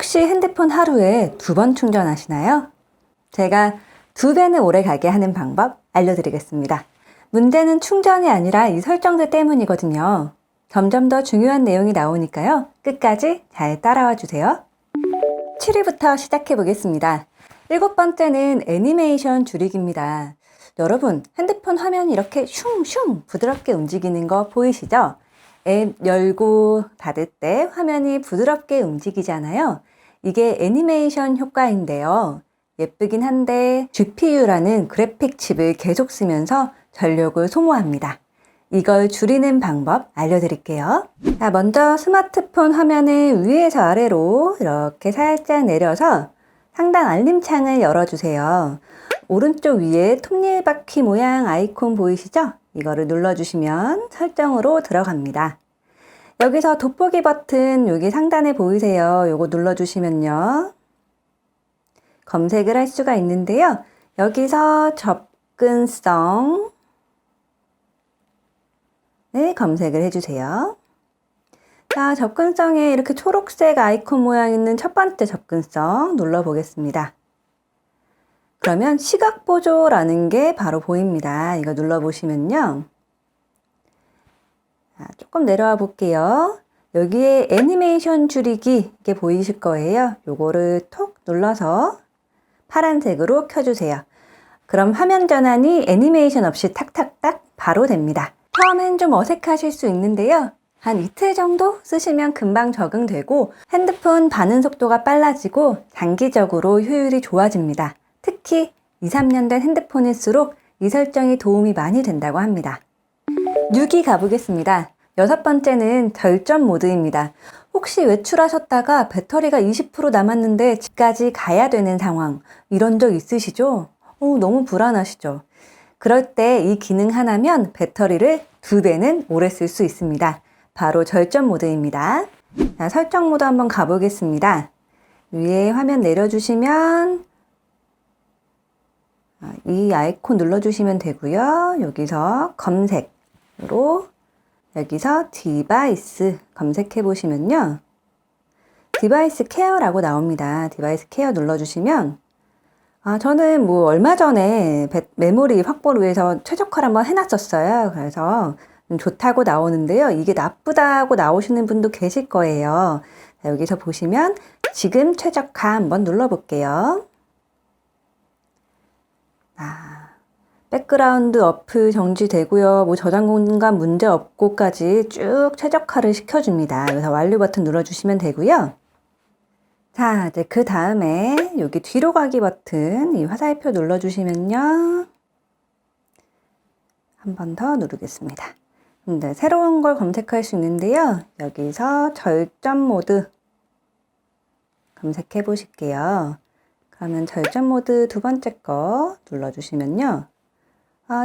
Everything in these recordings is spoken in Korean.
혹시 핸드폰 하루에 2번 충전하시나요? 제가 2배는 오래 가게 하는 방법 알려드리겠습니다. 문제는 충전이 아니라 이 설정들 때문이거든요. 점점 더 중요한 내용이 나오니까요. 끝까지 잘 따라와 주세요. 7위부터 시작해 보겠습니다. 7번째는 애니메이션 줄이기입니다. 여러분, 핸드폰 화면이 이렇게 슝슝 부드럽게 움직이는 거 보이시죠? 앱 열고 닫을 때 화면이 부드럽게 움직이잖아요. 이게 애니메이션 효과인데요. 예쁘긴 한데 GPU라는 그래픽 칩을 계속 쓰면서 전력을 소모합니다. 이걸 줄이는 방법 알려드릴게요. 자, 먼저 스마트폰 화면을 위에서 아래로 이렇게 살짝 내려서 상단 알림창을 열어주세요. 오른쪽 위에 톱니바퀴 모양 아이콘 보이시죠? 이거를 눌러주시면 설정으로 들어갑니다. 여기서 돋보기 버튼 여기 상단에 보이세요? 요거 눌러주시면요. 검색을 할 수가 있는데요. 여기서 접근성 검색을 해주세요. 자, 접근성에 이렇게 초록색 아이콘 모양 있는 첫 번째 접근성 눌러보겠습니다. 그러면 시각 보조라는 게 바로 보입니다. 이거 눌러보시면요. 자, 조금 내려와 볼게요. 여기에 애니메이션 줄이기 이게 보이실 거예요. 요거를 톡 눌러서 파란색으로 켜주세요. 그럼 화면 전환이 애니메이션 없이 탁탁탁 바로 됩니다. 처음엔 좀 어색하실 수 있는데요. 한 이틀 정도 쓰시면 금방 적응되고 핸드폰 반응 속도가 빨라지고 장기적으로 효율이 좋아집니다. 특히 2, 3년 된 핸드폰일수록 이 설정이 도움이 많이 된다고 합니다. 6위 가보겠습니다. 6번째는 절전 모드입니다. 혹시 외출하셨다가 배터리가 20% 남았는데 집까지 가야 되는 상황 이런 적 있으시죠? 너무 불안하시죠? 그럴 때 이 기능 하나면 배터리를 2배는 오래 쓸 수 있습니다. 바로 절전 모드입니다. 자, 설정 모드 한번 가보겠습니다. 위에 화면 내려주시면 이 아이콘 눌러주시면 되고요. 여기서 검색으로 여기서 디바이스 검색해 보시면요. 디바이스 케어라고 나옵니다. 디바이스 케어 눌러주시면 저는 뭐 얼마 전에 메모리 확보를 위해서 최적화를 한번 해놨었어요. 그래서 좋다고 나오는데요. 이게 나쁘다고 나오시는 분도 계실 거예요. 자, 여기서 보시면 지금 최적화 한번 눌러볼게요. 백그라운드 어플 정지되고요. 뭐 저장 공간 문제 없고까지 쭉 최적화를 시켜줍니다. 그래서 완료 버튼 눌러주시면 되고요. 자, 이제 그 다음에 여기 뒤로 가기 버튼 이 화살표 눌러주시면요. 한 번 더 누르겠습니다. 근데 새로운 걸 검색할 수 있는데요. 여기서 절전 모드 검색해 보실게요. 그러면 절전 모드 2번째 거 눌러주시면요.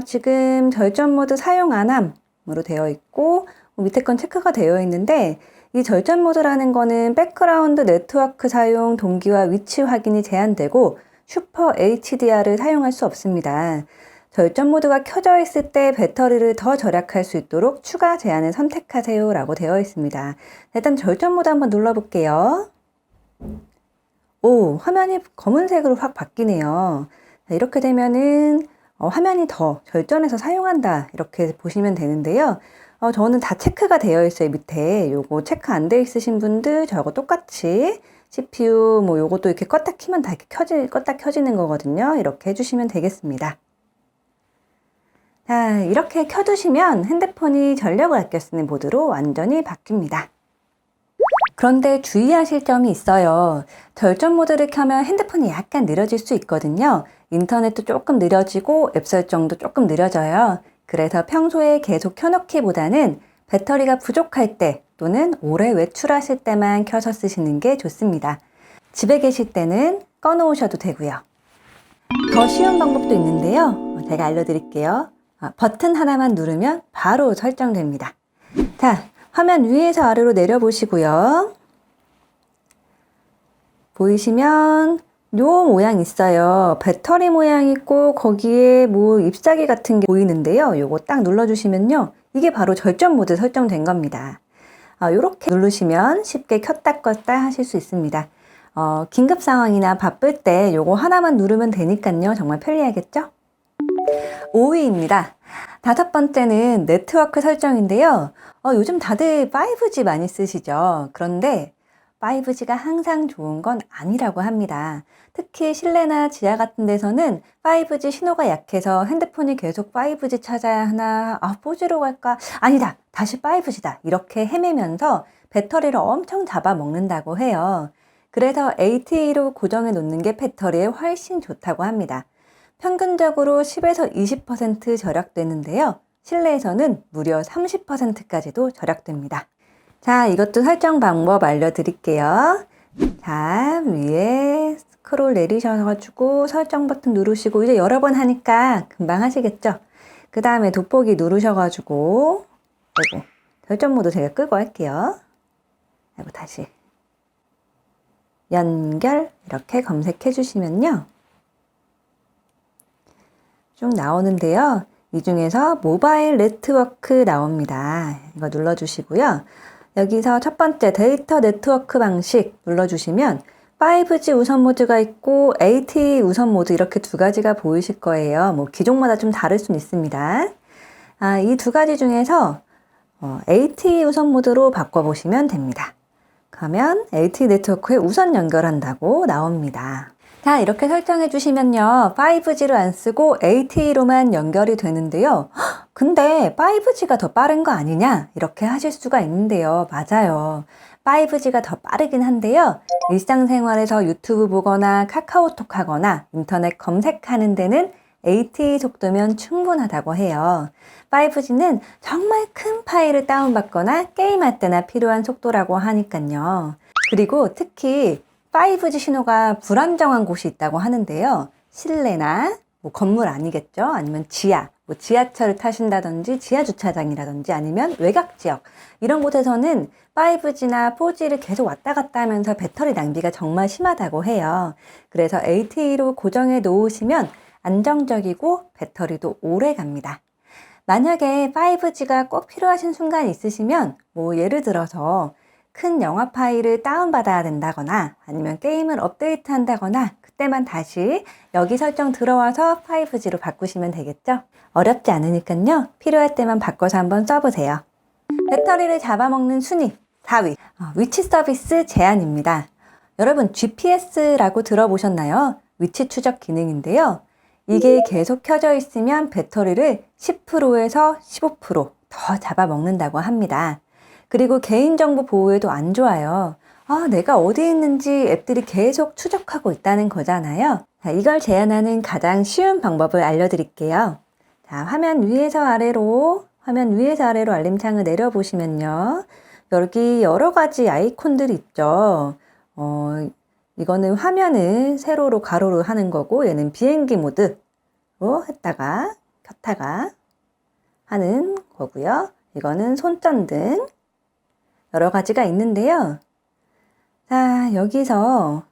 지금 절전 모드 사용 안 함으로 되어 있고 밑에 건 체크가 되어 있는데 이 절전 모드라는 거는 백그라운드 네트워크 사용 동기와 위치 확인이 제한되고 슈퍼 HDR을 사용할 수 없습니다. 절전 모드가 켜져 있을 때 배터리를 더 절약할 수 있도록 추가 제한을 선택하세요 라고 되어 있습니다. 일단 절전 모드 한번 눌러볼게요. 오, 화면이 검은색으로 확 바뀌네요. 이렇게 되면은 화면이 더 절전해서 사용한다 이렇게 보시면 되는데요. 저는 다 체크가 되어 있어요. 밑에 요거 체크 안 돼 있으신 분들 저하고 똑같이 CPU 뭐 요것도 이렇게 껐다 키면 다 이렇게 껐다 켜지는 거거든요. 이렇게 해주시면 되겠습니다. 자, 이렇게 켜두시면 핸드폰이 전력을 아껴 쓰는 모드로 완전히 바뀝니다. 그런데 주의하실 점이 있어요. 절전 모드를 켜면 핸드폰이 약간 느려질 수 있거든요. 인터넷도 조금 느려지고 앱 설정도 조금 느려져요. 그래서 평소에 계속 켜놓기보다는 배터리가 부족할 때 또는 오래 외출하실 때만 켜서 쓰시는 게 좋습니다. 집에 계실 때는 꺼놓으셔도 되고요. 더 쉬운 방법도 있는데요. 제가 알려드릴게요. 버튼 하나만 누르면 바로 설정됩니다. 자, 화면 위에서 아래로 내려보시고요. 보이시면 요 모양 있어요. 배터리 모양 있고 거기에 뭐 잎사귀 같은 게 보이는데요. 요거 딱 눌러주시면요. 이게 바로 절전 모드 설정된 겁니다. 요렇게 누르시면 쉽게 켰다 껐다 하실 수 있습니다. 긴급 상황이나 바쁠 때 요거 하나만 누르면 되니까요. 정말 편리하겠죠? 5위입니다. 다섯 번째는 네트워크 설정인데요. 요즘 다들 5G 많이 쓰시죠? 그런데 5G가 항상 좋은 건 아니라고 합니다. 특히 실내나 지하 같은 데서는 5G 신호가 약해서 핸드폰이 계속 5G 찾아야 하나, 4G로 갈까? 아니다, 다시 5G다. 이렇게 헤매면서 배터리를 엄청 잡아먹는다고 해요. 그래서 LTE로 고정해 놓는 게 배터리에 훨씬 좋다고 합니다. 평균적으로 10에서 20% 절약되는데요. 실내에서는 무려 30%까지도 절약됩니다. 자, 이것도 설정 방법 알려드릴게요. 자, 위에 스크롤 내리셔가지고 설정 버튼 누르시고 이제 여러 번 하니까 금방 하시겠죠? 그 다음에 돋보기 누르셔가지고 아이고, 설정 모드 제가 끄고 할게요. 아이고, 다시 연결 이렇게 검색해 주시면요. 쭉 나오는데요. 이 중에서 모바일 네트워크 나옵니다. 이거 눌러주시고요. 여기서 첫 번째 데이터 네트워크 방식 눌러주시면 5G 우선 모드가 있고 LTE 우선 모드 이렇게 두 가지가 보이실 거예요. 뭐 기종마다 좀 다를 수는 있습니다. 이 두 가지 중에서 LTE 우선 모드로 바꿔보시면 됩니다. 그러면 LTE 네트워크에 우선 연결한다고 나옵니다. 자, 이렇게 설정해 주시면요. 5G로 안 쓰고 LTE로만 연결이 되는데요. 근데 5G가 더 빠른 거 아니냐? 이렇게 하실 수가 있는데요. 맞아요. 5G가 더 빠르긴 한데요. 일상생활에서 유튜브 보거나 카카오톡 하거나 인터넷 검색하는 데는 LTE 속도면 충분하다고 해요. 5G는 정말 큰 파일을 다운받거나 게임할 때나 필요한 속도라고 하니까요. 그리고 특히 5G 신호가 불안정한 곳이 있다고 하는데요. 실내나 뭐 건물 아니겠죠? 아니면 지하, 뭐 지하철을 타신다든지 지하 주차장이라든지 아니면 외곽 지역 이런 곳에서는 5G나 4G를 계속 왔다 갔다 하면서 배터리 낭비가 정말 심하다고 해요. 그래서 LTE로 고정해 놓으시면 안정적이고 배터리도 오래 갑니다. 만약에 5G가 꼭 필요하신 순간이 있으시면 뭐 예를 들어서 큰 영화 파일을 다운받아야 된다거나 아니면 게임을 업데이트 한다거나 그때만 다시 여기 설정 들어와서 5G로 바꾸시면 되겠죠? 어렵지 않으니까요. 필요할 때만 바꿔서 한번 써보세요. 배터리를 잡아먹는 순위 4위 위치 서비스 제한입니다. 여러분 GPS라고 들어보셨나요? 위치 추적 기능인데요. 이게 계속 켜져 있으면 배터리를 10%에서 15%더 잡아먹는다고 합니다. 그리고 개인정보 보호에도 안 좋아요. 내가 어디 있는지 앱들이 계속 추적하고 있다는 거잖아요. 자, 이걸 제한하는 가장 쉬운 방법을 알려드릴게요. 자, 화면 위에서 아래로 알림창을 내려보시면요. 여기 여러 가지 아이콘들이 있죠. 이거는 화면을 세로로 가로로 하는 거고 얘는 비행기 모드로 했다가 켰다가 하는 거고요. 이거는 손전등 여러 가지가 있는데요. 자, 여기서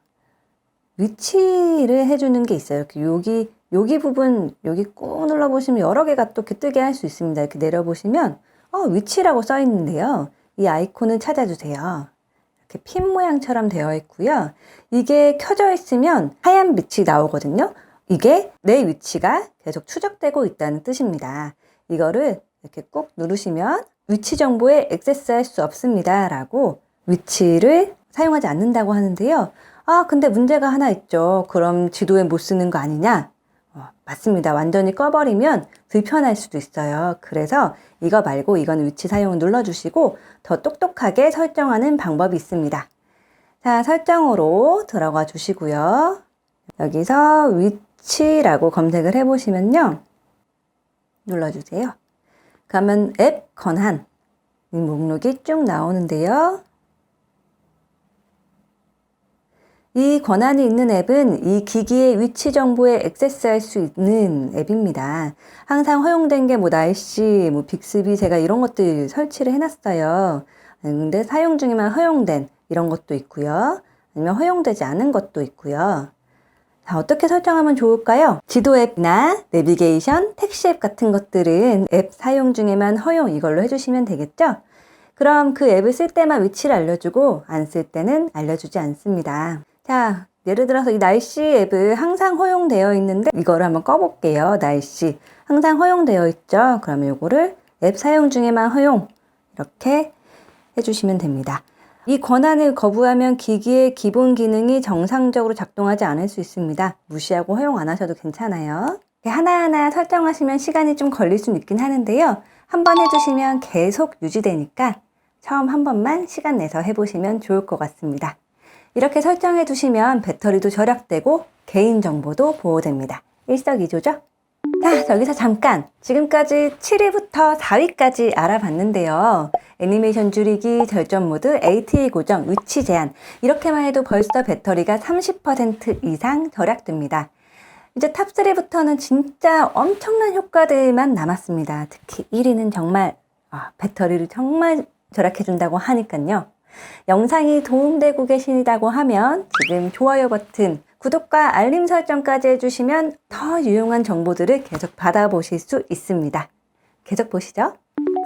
위치를 해주는 게 있어요. 이렇게 여기 부분, 여기 꾹 눌러보시면 여러 개가 또 이렇게 뜨게 할 수 있습니다. 이렇게 내려보시면, 위치라고 써 있는데요. 이 아이콘을 찾아주세요. 이렇게 핀 모양처럼 되어 있고요. 이게 켜져 있으면 하얀 빛이 나오거든요. 이게 내 위치가 계속 추적되고 있다는 뜻입니다. 이거를 이렇게 꾹 누르시면 위치 정보에 액세스할 수 없습니다. 라고 위치를 사용하지 않는다고 하는데요. 근데 문제가 하나 있죠. 그럼 지도에 못 쓰는 거 아니냐? 맞습니다. 완전히 꺼버리면 불편할 수도 있어요. 그래서 이거 말고 이건 위치 사용을 눌러주시고 더 똑똑하게 설정하는 방법이 있습니다. 자, 설정으로 들어가 주시고요. 여기서 위치라고 검색을 해보시면요. 눌러주세요. 그러면 앱 권한 이 목록이 쭉 나오는데요. 이 권한이 있는 앱은 이 기기의 위치 정보에 액세스할 수 있는 앱입니다. 항상 허용된 게 뭐 날씨, 뭐 빅스비 제가 이런 것들 설치를 해놨어요. 근데 사용 중에만 허용된 이런 것도 있고요. 아니면 허용되지 않은 것도 있고요. 자, 어떻게 설정하면 좋을까요? 지도 앱이나 내비게이션, 택시 앱 같은 것들은 앱 사용 중에만 허용 이걸로 해주시면 되겠죠? 그럼 그 앱을 쓸 때만 위치를 알려주고 안 쓸 때는 알려주지 않습니다. 자, 예를 들어서 이 날씨 앱을 항상 허용되어 있는데 이거를 한번 꺼볼게요. 날씨 항상 허용되어 있죠. 그러면 이거를 앱 사용 중에만 허용 이렇게 해주시면 됩니다. 이 권한을 거부하면 기기의 기본 기능이 정상적으로 작동하지 않을 수 있습니다. 무시하고 허용 안 하셔도 괜찮아요. 하나하나 설정하시면 시간이 좀 걸릴 수는 있긴 하는데요. 한번 해주시면 계속 유지되니까 처음 한 번만 시간 내서 해보시면 좋을 것 같습니다. 이렇게 설정해 두시면 배터리도 절약되고 개인정보도 보호됩니다. 일석이조죠? 자, 여기서 잠깐 지금까지 7위부터 4위까지 알아봤는데요. 애니메이션 줄이기, 절전 모드, ATA 고정, 위치 제한 이렇게만 해도 벌써 배터리가 30% 이상 절약됩니다. 이제 탑3부터는 진짜 엄청난 효과들만 남았습니다. 특히 1위는 정말 배터리를 정말 절약해준다고 하니까요. 영상이 도움되고 계시다고 하면 지금 좋아요 버튼, 구독과 알림 설정까지 해주시면 더 유용한 정보들을 계속 받아보실 수 있습니다. 계속 보시죠.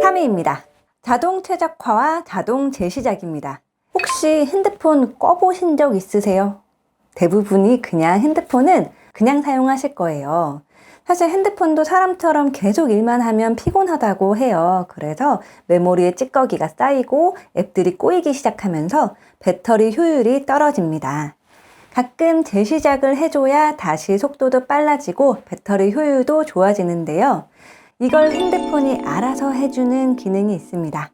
3위입니다. 자동 최적화와 자동 재시작입니다. 혹시 핸드폰 꺼보신 적 있으세요? 대부분이 그냥 핸드폰은 그냥 사용하실 거예요. 사실 핸드폰도 사람처럼 계속 일만 하면 피곤하다고 해요. 그래서 메모리에 찌꺼기가 쌓이고 앱들이 꼬이기 시작하면서 배터리 효율이 떨어집니다. 가끔 재시작을 해줘야 다시 속도도 빨라지고 배터리 효율도 좋아지는데요. 이걸 핸드폰이 알아서 해주는 기능이 있습니다.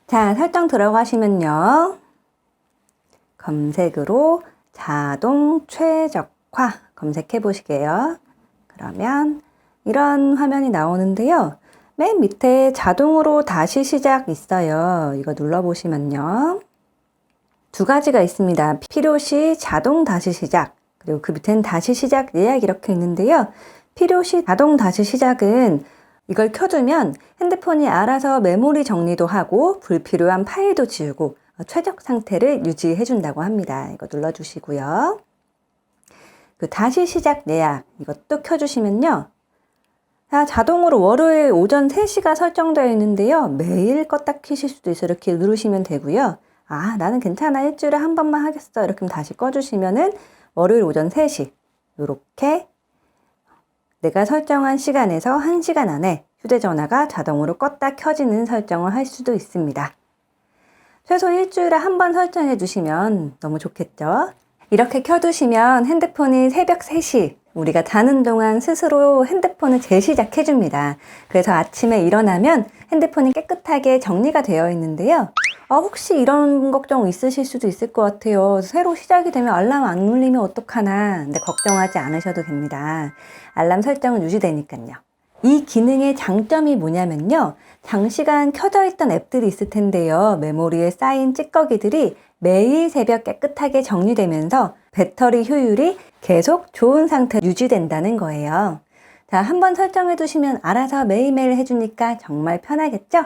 자, 설정 들어가시면요. 검색으로 자동 최적화 검색해 보시게요. 그러면 이런 화면이 나오는데요. 맨 밑에 자동으로 다시 시작 있어요. 이거 눌러보시면요. 두 가지가 있습니다. 필요시 자동 다시 시작, 그리고 그 밑에는 다시 시작 예약 이렇게 있는데요. 필요시 자동 다시 시작은 이걸 켜두면 핸드폰이 알아서 메모리 정리도 하고 불필요한 파일도 지우고 최적 상태를 유지해 준다고 합니다. 이거 눌러주시고요. 그 다시 시작 예약 이것도 켜주시면요. 자동으로 월요일 오전 3시가 설정되어 있는데요. 매일 껐다 켜실 수도 있어요. 이렇게 누르시면 되고요. 나는 괜찮아. 일주일에 한 번만 하겠어. 이렇게 다시 꺼주시면은 월요일 오전 3시 이렇게 내가 설정한 시간에서 1시간 안에 휴대전화가 자동으로 껐다 켜지는 설정을 할 수도 있습니다. 최소 일주일에 한 번 설정해 주시면 너무 좋겠죠? 이렇게 켜두시면 핸드폰이 새벽 3시 우리가 자는 동안 스스로 핸드폰을 재시작해 줍니다. 그래서 아침에 일어나면 핸드폰이 깨끗하게 정리가 되어 있는데요. 혹시 이런 걱정 있으실 수도 있을 것 같아요. 새로 시작이 되면 알람 안 울리면 어떡하나. 근데 걱정하지 않으셔도 됩니다. 알람 설정은 유지되니까요. 이 기능의 장점이 뭐냐면요. 장시간 켜져 있던 앱들이 있을 텐데요. 메모리에 쌓인 찌꺼기들이 매일 새벽 깨끗하게 정리되면서 배터리 효율이 계속 좋은 상태 유지된다는 거예요. 자, 한번 설정해 두시면 알아서 매일매일 해주니까 정말 편하겠죠?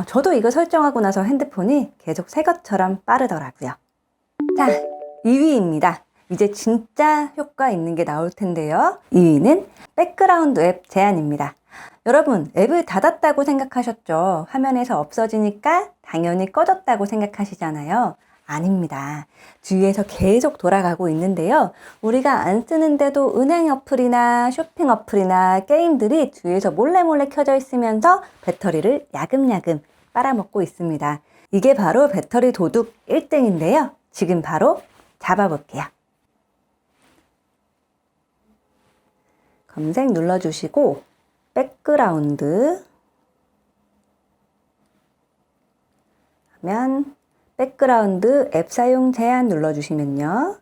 저도 이거 설정하고 나서 핸드폰이 계속 새 것처럼 빠르더라고요. 자, 2위입니다. 이제 진짜 효과 있는 게 나올 텐데요. 2위는 백그라운드 앱 제한입니다. 여러분, 앱을 닫았다고 생각하셨죠? 화면에서 없어지니까 당연히 꺼졌다고 생각하시잖아요. 아닙니다. 주위에서 계속 돌아가고 있는데요. 우리가 안 쓰는데도 은행 어플이나 쇼핑 어플이나 게임들이 뒤에서 몰래 켜져 있으면서 배터리를 야금야금 빨아먹고 있습니다. 이게 바로 배터리 도둑 1등인데요. 지금 바로 잡아볼게요. 검색 눌러주시고 백그라운드 하면 백그라운드 앱 사용 제한 눌러주시면요.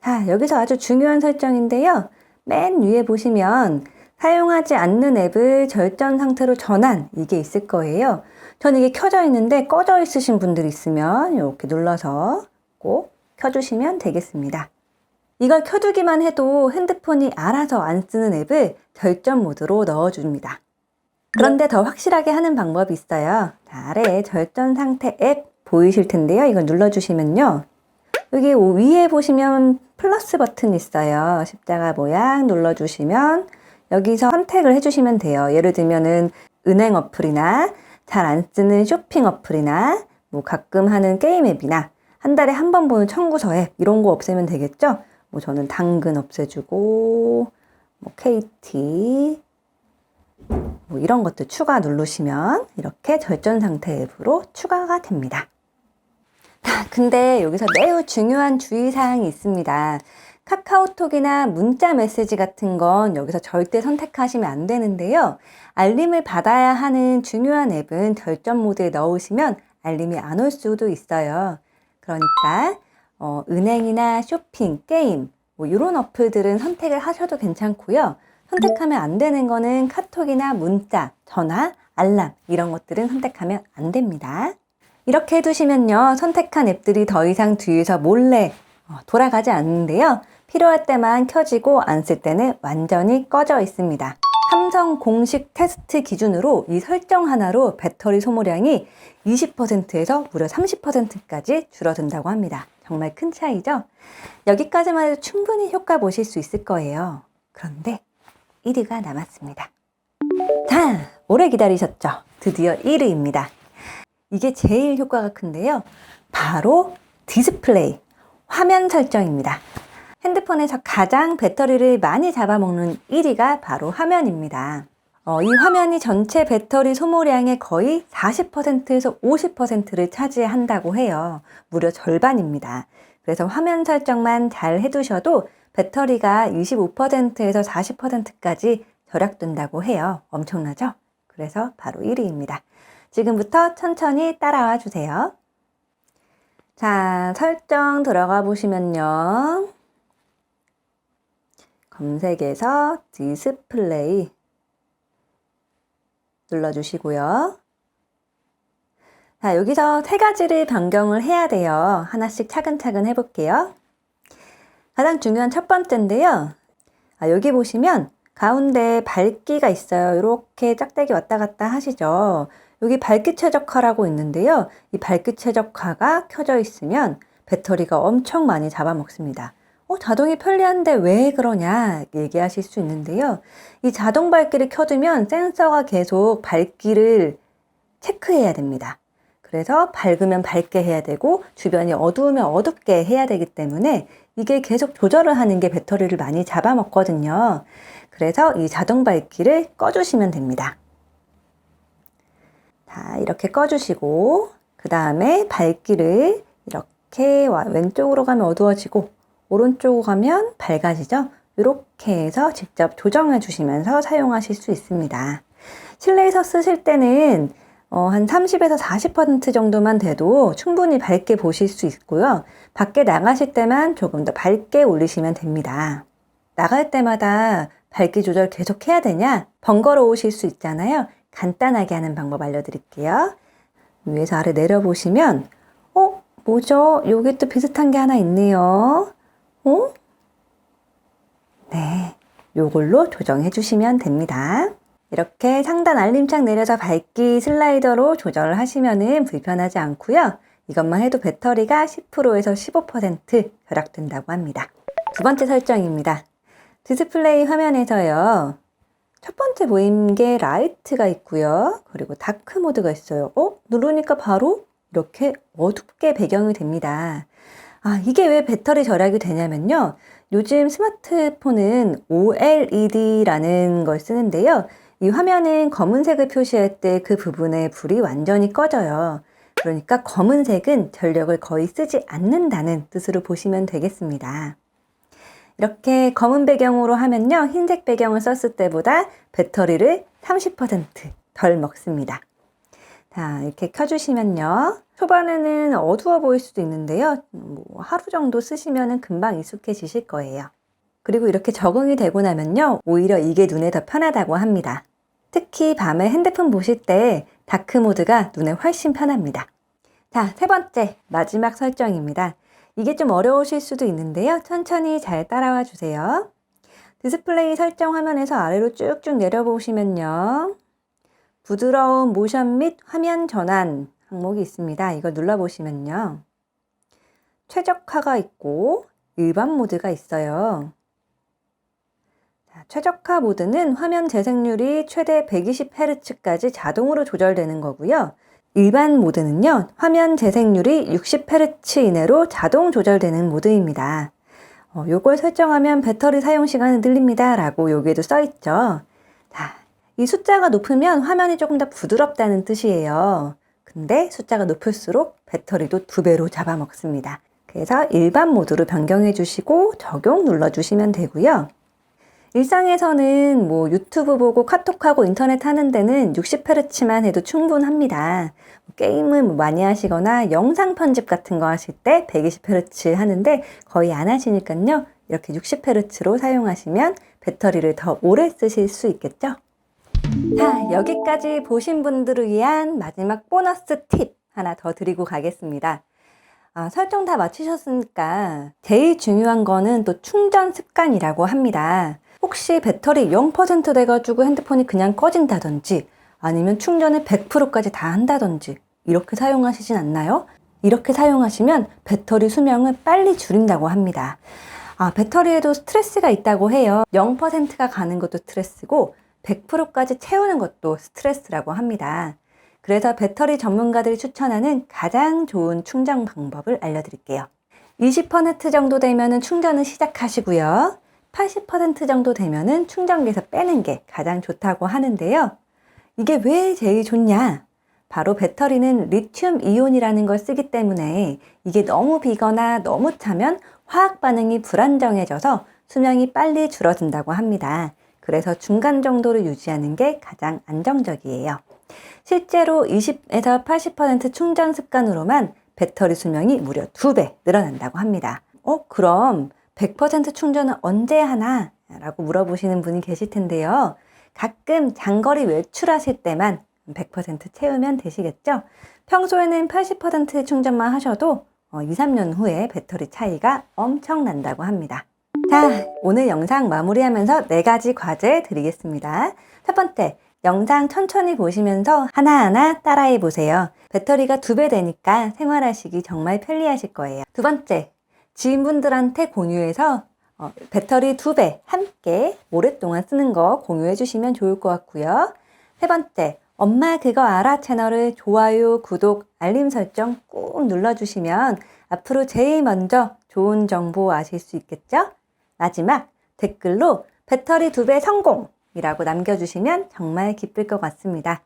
자, 여기서 아주 중요한 설정인데요. 맨 위에 보시면 사용하지 않는 앱을 절전 상태로 전환 이게 있을 거예요. 전 이게 켜져 있는데 꺼져 있으신 분들 있으면 이렇게 눌러서 꼭 켜주시면 되겠습니다. 이걸 켜두기만 해도 핸드폰이 알아서 안 쓰는 앱을 절전 모드로 넣어줍니다. 그런데 더 확실하게 하는 방법이 있어요. 자, 아래에 절전 상태 앱 보이실 텐데요. 이걸 눌러주시면요. 여기 위에 보시면 플러스 버튼 있어요. 십자가 모양 눌러주시면 여기서 선택을 해주시면 돼요. 예를 들면은 은행 어플이나 잘 안 쓰는 쇼핑 어플이나 뭐 가끔 하는 게임 앱이나 한 달에 한 번 보는 청구서 앱 이런 거 없애면 되겠죠? 뭐 저는 당근 없애주고 뭐 KT 뭐 이런 것도 추가 누르시면 이렇게 절전 상태 앱으로 추가가 됩니다. 근데 여기서 매우 중요한 주의사항이 있습니다. 카카오톡이나 문자 메시지 같은 건 여기서 절대 선택하시면 안 되는데요. 알림을 받아야 하는 중요한 앱은 절전 모드에 넣으시면 알림이 안 올 수도 있어요. 그러니까 은행이나 쇼핑, 게임 뭐 이런 어플들은 선택을 하셔도 괜찮고요. 선택하면 안 되는 거는 카톡이나 문자, 전화, 알람 이런 것들은 선택하면 안 됩니다. 이렇게 해두시면요. 선택한 앱들이 더 이상 뒤에서 몰래 돌아가지 않는데요. 필요할 때만 켜지고 안 쓸 때는 완전히 꺼져 있습니다. 삼성 공식 테스트 기준으로 이 설정 하나로 배터리 소모량이 20%에서 무려 30%까지 줄어든다고 합니다. 정말 큰 차이죠? 여기까지만 해도 충분히 효과 보실 수 있을 거예요. 그런데 1위가 남았습니다. 자, 오래 기다리셨죠? 드디어 1위입니다. 이게 제일 효과가 큰데요. 바로 디스플레이, 화면 설정입니다. 핸드폰에서 가장 배터리를 많이 잡아먹는 1위가 바로 화면입니다. 이 화면이 전체 배터리 소모량의 거의 40%에서 50%를 차지한다고 해요. 무려 절반입니다. 그래서 화면 설정만 잘 해두셔도 배터리가 25%에서 40%까지 절약된다고 해요. 엄청나죠? 그래서 바로 1위입니다. 지금부터 천천히 따라와 주세요. 자, 설정 들어가 보시면요. 검색에서 디스플레이 눌러주시고요. 자, 여기서 세 가지를 변경을 해야 돼요. 하나씩 차근차근 해볼게요. 가장 중요한 첫 번째인데요. 여기 보시면 가운데 밝기가 있어요. 이렇게 짝대기 왔다 갔다 하시죠. 여기 밝기 최적화라고 있는데요. 이 밝기 최적화가 켜져 있으면 배터리가 엄청 많이 잡아먹습니다. 자동이 편리한데 왜 그러냐 얘기하실 수 있는데요. 이 자동 밝기를 켜두면 센서가 계속 밝기를 체크해야 됩니다. 그래서 밝으면 밝게 해야 되고 주변이 어두우면 어둡게 해야 되기 때문에 이게 계속 조절을 하는 게 배터리를 많이 잡아먹거든요. 그래서 이 자동 밝기를 꺼주시면 됩니다. 자, 이렇게 꺼주시고 그 다음에 밝기를 이렇게 왼쪽으로 가면 어두워지고 오른쪽으로 가면 밝아지죠? 이렇게 해서 직접 조정해 주시면서 사용하실 수 있습니다. 실내에서 쓰실 때는 한 30에서 40% 정도만 돼도 충분히 밝게 보실 수 있고요. 밖에 나가실 때만 조금 더 밝게 올리시면 됩니다. 나갈 때마다 밝기 조절 계속 해야 되냐? 번거로우실 수 있잖아요. 간단하게 하는 방법 알려드릴게요. 위에서 아래 내려보시면 뭐죠? 여기 또 비슷한 게 하나 있네요. 네, 요걸로 조정해 주시면 됩니다. 이렇게 상단 알림창 내려서 밝기 슬라이더로 조절을 하시면은 불편하지 않고요. 이것만 해도 배터리가 10%에서 15% 절약된다고 합니다. 두 번째 설정입니다. 디스플레이 화면에서요. 첫 번째 보이는 게 라이트가 있고요. 그리고 다크 모드가 있어요. 누르니까 바로 이렇게 어둡게 배경이 됩니다. 이게 왜 배터리 절약이 되냐면요. 요즘 스마트폰은 OLED라는 걸 쓰는데요. 이 화면은 검은색을 표시할 때 그 부분에 불이 완전히 꺼져요. 그러니까 검은색은 전력을 거의 쓰지 않는다는 뜻으로 보시면 되겠습니다. 이렇게 검은 배경으로 하면요. 흰색 배경을 썼을 때보다 배터리를 30% 덜 먹습니다. 자, 이렇게 켜주시면요. 초반에는 어두워 보일 수도 있는데요. 하루 정도 쓰시면 금방 익숙해지실 거예요. 그리고 이렇게 적응이 되고 나면요. 오히려 이게 눈에 더 편하다고 합니다. 특히 밤에 핸드폰 보실 때 다크 모드가 눈에 훨씬 편합니다. 자, 세 번째 마지막 설정입니다. 이게 좀 어려우실 수도 있는데요. 천천히 잘 따라와 주세요. 디스플레이 설정 화면에서 아래로 쭉쭉 내려보시면요. 부드러운 모션 및 화면 전환 항목이 있습니다. 이걸 눌러보시면요. 최적화가 있고 일반 모드가 있어요. 자, 최적화 모드는 화면 재생률이 최대 120Hz까지 자동으로 조절되는 거고요. 일반 모드는요, 화면 재생률이 60Hz 이내로 자동 조절되는 모드입니다. 요걸 설정하면 배터리 사용 시간을 늘립니다 라고 여기에도 써있죠. 자, 이 숫자가 높으면 화면이 조금 더 부드럽다는 뜻이에요. 근데 숫자가 높을수록 배터리도 2배로 잡아먹습니다. 그래서 일반 모드로 변경해 주시고 적용 눌러주시면 되고요. 일상에서는 뭐 유튜브 보고 카톡하고 인터넷 하는 데는 60Hz만 해도 충분합니다. 게임을 많이 하시거나 영상 편집 같은 거 하실 때 120Hz 하는데 거의 안 하시니까요. 이렇게 60Hz로 사용하시면 배터리를 더 오래 쓰실 수 있겠죠? 자, 여기까지 보신 분들을 위한 마지막 보너스 팁 하나 더 드리고 가겠습니다. 설정 다 마치셨으니까 제일 중요한 거는 또 충전 습관이라고 합니다. 혹시 배터리 0% 돼가지고 핸드폰이 그냥 꺼진다든지 아니면 충전을 100%까지 다 한다든지 이렇게 사용하시진 않나요? 이렇게 사용하시면 배터리 수명을 빨리 줄인다고 합니다. 배터리에도 스트레스가 있다고 해요. 0%가 가는 것도 스트레스고 100%까지 채우는 것도 스트레스라고 합니다. 그래서 배터리 전문가들이 추천하는 가장 좋은 충전 방법을 알려드릴게요. 20% 정도 되면 충전을 시작하시고요. 80% 정도 되면 충전기에서 빼는 게 가장 좋다고 하는데요. 이게 왜 제일 좋냐? 바로 배터리는 리튬 이온이라는 걸 쓰기 때문에 이게 너무 비거나 너무 차면 화학 반응이 불안정해져서 수명이 빨리 줄어든다고 합니다. 그래서 중간 정도를 유지하는 게 가장 안정적이에요. 실제로 20에서 80% 충전 습관으로만 배터리 수명이 무려 2배 늘어난다고 합니다. 그럼 100% 충전은 언제 하나? 라고 물어보시는 분이 계실 텐데요. 가끔 장거리 외출하실 때만 100% 채우면 되시겠죠? 평소에는 80% 충전만 하셔도 2, 3년 후에 배터리 차이가 엄청 난다고 합니다. 자, 오늘 영상 마무리하면서 4가지 과제 드리겠습니다. 첫 번째, 영상 천천히 보시면서 하나하나 따라해 보세요. 배터리가 2배 되니까 생활하시기 정말 편리하실 거예요. 두 번째, 지인분들한테 공유해서 배터리 2배 함께 오랫동안 쓰는 거 공유해 주시면 좋을 것 같고요. 세 번째, 엄마 그거 알아 채널을 좋아요, 구독, 알림 설정 꾹 눌러주시면 앞으로 제일 먼저 좋은 정보 아실 수 있겠죠? 마지막, 댓글로 배터리 2배 성공이라고 남겨주시면 정말 기쁠 것 같습니다.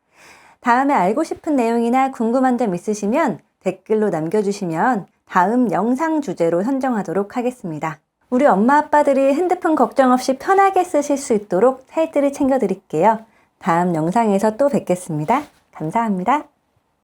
다음에 알고 싶은 내용이나 궁금한 점 있으시면 댓글로 남겨주시면 다음 영상 주제로 선정하도록 하겠습니다. 우리 엄마 아빠들이 핸드폰 걱정 없이 편하게 쓰실 수 있도록 살뜰히 챙겨드릴게요. 다음 영상에서 또 뵙겠습니다. 감사합니다.